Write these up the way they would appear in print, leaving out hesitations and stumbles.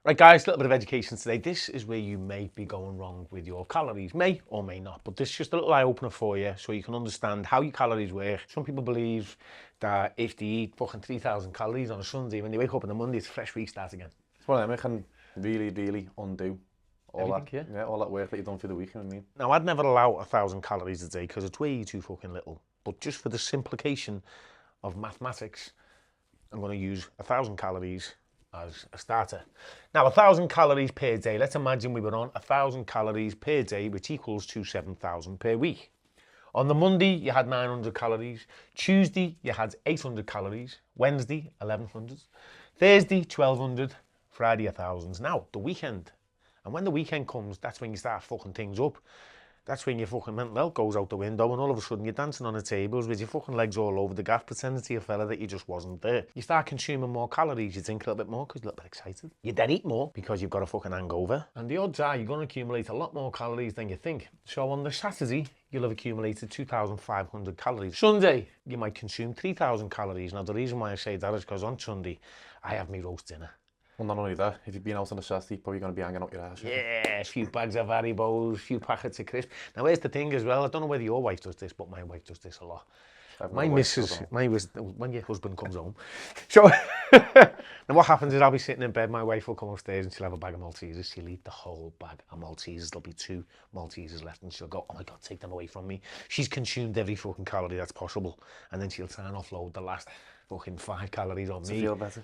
Right guys, a little bit of education today. This is where you may be going wrong with your calories. May or may not, but this is just a little eye opener for you so you can understand how your calories work. Some people believe that if they eat fucking 3,000 calories on a Sunday, when they wake up on the Monday, it's a fresh restart again. It's one of them, it can really undo all Everything, that, all that work that you've done for the week, you know what I mean? Now, I'd never allow 1,000 calories a day because it's way too fucking little. But just for the simplification of mathematics, I'm going to use 1,000 calories as a starter. Now, 1,000 calories per day. Let's imagine we were on 1,000 calories per day, which equals to 7,000 per week. On the Monday, you had 900 calories. Tuesday, you had 800 calories. Wednesday, 1,100. Thursday, 1,200. Friday, 1,000. Now, the weekend. And when the weekend comes, that's when you start fucking things up. That's when your fucking mental health goes out the window and all of a sudden you're dancing on the tables with your fucking legs all over the gaff, pretending to your fella that you just wasn't there. You start consuming more calories, you drink a little bit more because you're a little bit excited. You then eat more because you've got a fucking hangover. And the odds are you're going to accumulate a lot more calories than you think. So on the Saturday, you'll have accumulated 2,500 calories. Sunday, you might consume 3,000 calories. Now the reason why I say that is because on Sunday, I have my roast dinner. Well, not only that, if you've been out on a Saturday, you're probably going to be hanging out your ass. Yeah, a few bags of Haribos, a few packets of crisps. Now, here's the thing as well. I don't know whether your wife does this, but my wife does this a lot. My missus, when your husband comes home. So, now what happens is I'll be sitting in bed, my wife will come upstairs and she'll have a bag of Maltesers. She'll eat the whole bag of Maltesers. There'll be 2 Maltesers left and she'll go, oh my God, take them away from me. She's consumed every fucking calorie that's possible. And then she'll try and offload the last fucking 5 calories on me. To feel better.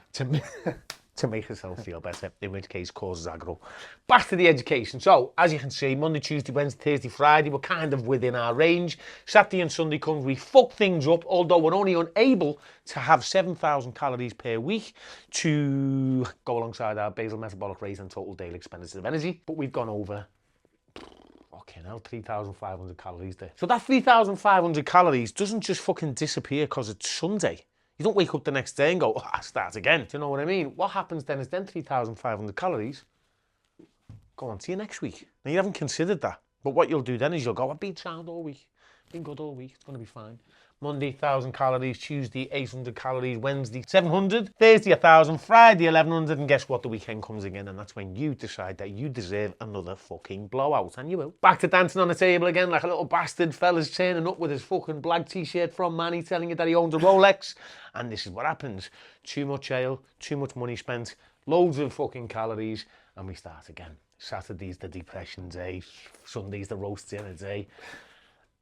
To make herself feel better, in which case causes aggro. Back to the education. So, as you can see, Monday, Tuesday, Wednesday, Thursday, Friday, we're kind of within our range. Saturday and Sunday comes, we fuck things up, although we're only unable to have 7,000 calories per week to go alongside our basal metabolic rate and total daily expenditure of energy. But we've gone over, fucking hell, 3,500 calories there. So that 3,500 calories doesn't just fucking disappear because it's Sunday. You don't wake up the next day and go, oh, I start again. Do you know what I mean? What happens then is then 3,500 calories go on to you next week. Now, you haven't considered that. But what you'll do then is you'll go, I've been sound all week. Been good all week. It's going to be fine. Monday, 1,000 calories. Tuesday, 800 calories. Wednesday, 700. Thursday, 1,000. Friday, 1,100. And guess what? The weekend comes again. And that's when you decide that you deserve another fucking blowout. And you will. Back to dancing on the table again like a little bastard. Fella's turning up with his fucking black t-shirt from Manny telling you that he owns a Rolex. And this is what happens. Too much ale, too much money spent, loads of fucking calories. And we start again. Saturday's the depression day. Sunday's the roast dinner day.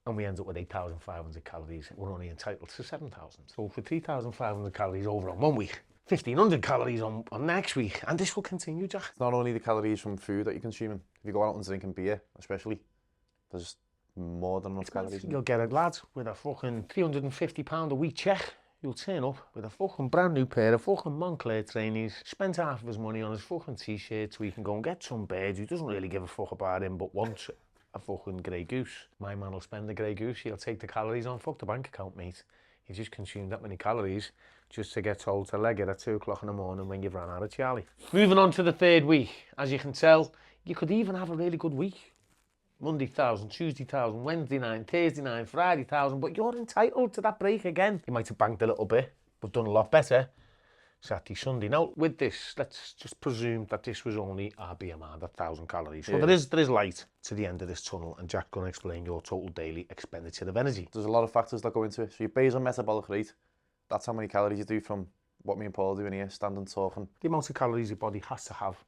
And we end up with 8,500 calories. We're only entitled to 7,000. So for 3,500 calories over on one week, 1,500 calories on next week. And this will continue, Jack. It's not only the calories from food that you're consuming. If you go out and drinking beer, especially, there's more than enough calories. You'll get a lad with a fucking £350 a week check. You'll turn up with a fucking brand new pair of fucking Moncler trainees, spends half of his money on his fucking t-shirt so he can go and get some birds who doesn't really give a fuck about him but wants a fucking grey goose. My man will spend the grey goose, he'll take the calories on, fuck the bank account, mate. He just consumed that many calories just to get told to leg it at 2 o'clock in the morning when you've run out of Charlie. Moving on to the third week. As you can tell, you could even have a really good week. Monday 1,000, Tuesday 1,000, Wednesday 9, Thursday 9, Friday 1,000, but you're entitled to that break again. You might have banked a little bit, but done a lot better Saturday, Sunday. Now, with this, let's just presume that this was only our BMR, that 1,000 calories. So there is light to the end of this tunnel, and Jack's going to explain your total daily expenditure of energy. There's a lot of factors that go into it. So your basal metabolic rate, that's how many calories you do from what me and Paul are doing here, standing talking. The amount of calories your body has to have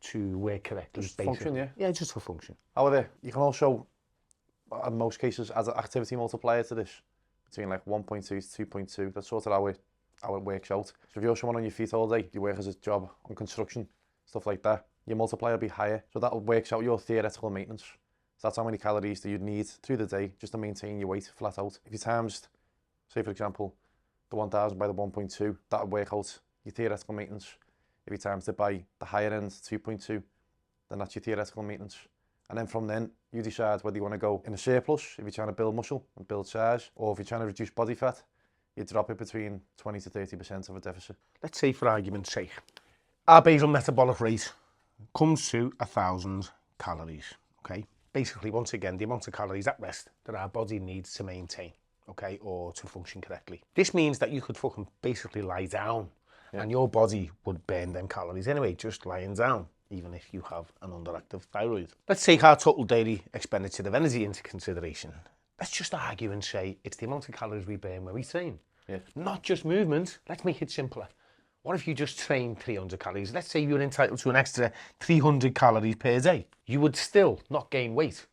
to work correctly. Just function, yeah? Yeah, just for function. However, you can also, in most cases, add an activity multiplier to this, between like 1.2 to 2.2. That's sort of how it works out. So if you're someone on your feet all day, you work as a job on construction, stuff like that, your multiplier will be higher. So that works out your theoretical maintenance. So that's how many calories that you'd need through the day just to maintain your weight flat out. If you times, say for example, the 1,000 by the 1.2, that would work out your theoretical maintenance. If you times it by the higher end, 2.2, then that's your theoretical maintenance. And then from then, you decide whether you want to go in a surplus, if you're trying to build muscle and build size, or if you're trying to reduce body fat, you drop it between 20 to 30% of a deficit. Let's say, for argument's sake, our basal metabolic rate comes to 1,000 calories, okay? Basically, once again, the amount of calories at rest that our body needs to maintain, okay, or to function correctly. This means that you could fucking basically lie down and your body would burn them calories anyway, just lying down, even if you have an underactive thyroid. Let's take our total daily expenditure of energy into consideration. Let's just argue and say it's the amount of calories we burn when we train, not just movement. Let's make it simpler. What if you just train 300 calories? Let's say you're entitled to an extra 300 calories per day. You would still not gain weight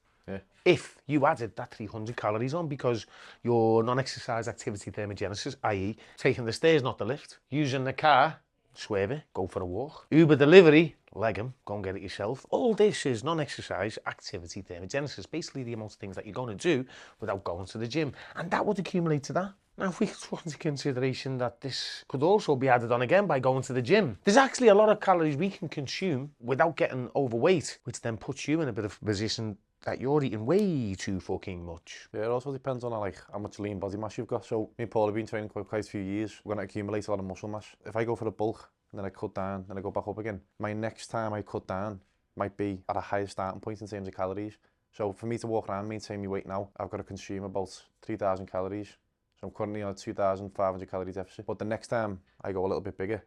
if you added that 300 calories on, because your non-exercise activity thermogenesis, i.e. taking the stairs, not the lift, using the car, swerve it, go for a walk, Uber delivery, leg 'em, go and get it yourself. All this is non-exercise activity thermogenesis, basically the amount of things that you're going to do without going to the gym. And that would accumulate to that. Now, if we took into consideration that this could also be added on again by going to the gym, there's actually a lot of calories we can consume without getting overweight, which then puts you in a bit of a position that you're eating way too fucking much. Yeah, it also depends on like how much lean body mass you've got. So me and Paul have been training quite a few years. We're going to accumulate a lot of muscle mass. If I go for a bulk and then I cut down, then I go back up again, my next time I cut down might be at a higher starting point in terms of calories. So for me to walk around, maintain my weight now, I've got to consume about 3,000 calories. So I'm currently on a 2,500 calorie deficit. But the next time I go a little bit bigger,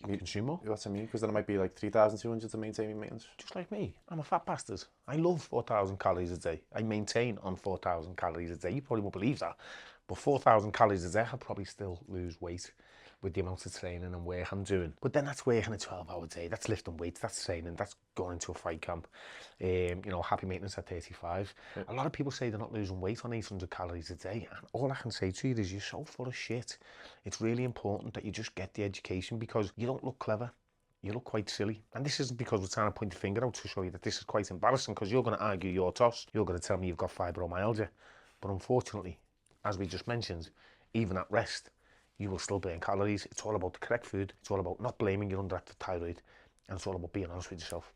you consume more. That's what I mean, because then it might be like 3,200 to maintain my maintenance. Just like me, I'm a fat bastard. I love 4,000 calories a day. I maintain on 4,000 calories a day. You probably won't believe that, but 4,000 calories a day, I'll probably still lose weight with the amount of training and work I'm doing. But then that's working a 12-hour day. That's lifting weights. That's training. That's going into a fight camp. You know, happy maintenance at 35. Yeah. A lot of people say they're not losing weight on 800 calories a day. And all I can say to you is you're so full of shit. It's really important that you just get the education, because you don't look clever. You look quite silly. And this isn't because we're trying to point the finger out to show you that this is quite embarrassing, because you're going to argue your toss. You're going to tell me you've got fibromyalgia. But unfortunately, as we just mentioned, even at rest, you will still burn calories. It's all about the correct food. It's all about not blaming your underactive thyroid. And it's all about being honest with yourself.